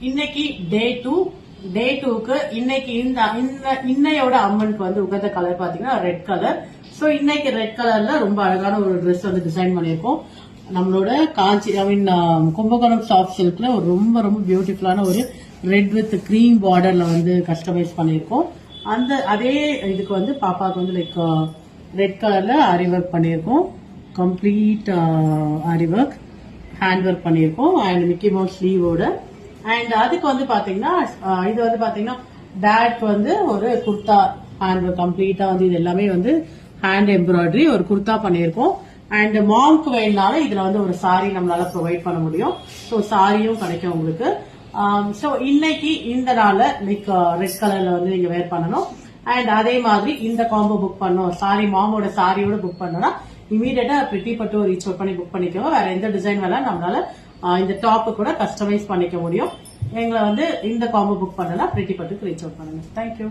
இன்னைக்கு டே டூக்கு இன்னைக்கு இன்னையோட அம்மனுக்கு வந்து உகந்த கலர் பாத்தீங்கன்னா ரெட் கலர். சோ இன்னைக்கு ரெட் கலர்ல ரொம்ப அழகான ஒரு ட்ரெஸ் வந்து டிசைன் பண்ணிருக்கோம். நம்மளோட காஞ்சி கும்பகோணம் சாஃப்ட் சில்க்ல ஒரு ரொம்ப ரொம்ப பியூட்டிஃபுல்லான ஒரு ரெட் வித் கிரீம் பார்டர்ல வந்து கஸ்டமைஸ் பண்ணிருக்கோம். அதே இதுக்கு வந்து பாப்பாவுக்கு வந்து லைக் ரெட் கலர்ல ஆரி ஒர்க் பண்ணிருக்கோம். கம்ப்ளீட் ஆரி ஒர்க் ஹேண்ட் ஒர்க் பண்ணிருக்கோம் அண்ட் மிக்கி மவுஸ் ஸ்லீவோட. அண்ட் அதுக்கு வந்து பாத்தீங்கன்னா இது வந்து பாத்தீங்கன்னா டேட்க்கு வந்து ஒரு குர்தா ஹேண்ட் ஒர்க் கம்ப்ளீட்டா வந்து இது எல்லாமே வந்து ஹேண்ட் எம்ப்ராய்டரி ஒரு குர்தா பண்ணிருக்கோம். அண்ட் மாம்க்கு வேணுனாலும் இதுல வந்து ஒரு சாரி நம்மளால ப்ரொவைட் பண்ண முடியும். ஸோ சாரியும் கிடைக்கும் உங்களுக்கு. ஸோ இன்னைக்கு இந்த நாள்ல லைக் ரெட் கலர்ல வந்து நீங்க வேர் பண்ணணும். அண்ட் அதே மாதிரி இந்த காம்போ புக் பண்ணோம் சாரி மாமோட சாரியோட புக் பண்ணோம்னா இமீடியட்டா பிரிட்டி பட்டு ரீச் அவுட் பண்ணி புக் பண்ணிக்கோங்க. வேற எந்த டிசைன் வேணாலும் நம்மளால இந்த டாப் கூட கஸ்டமைஸ் பண்ணிக்க முடியும். எங்களை வந்து இந்த காம்போ புக் பண்ணலாம் பிரிட்டி பட்டுக்கு ரீச் அவுட் பண்ணுங்க. தேங்க்யூ.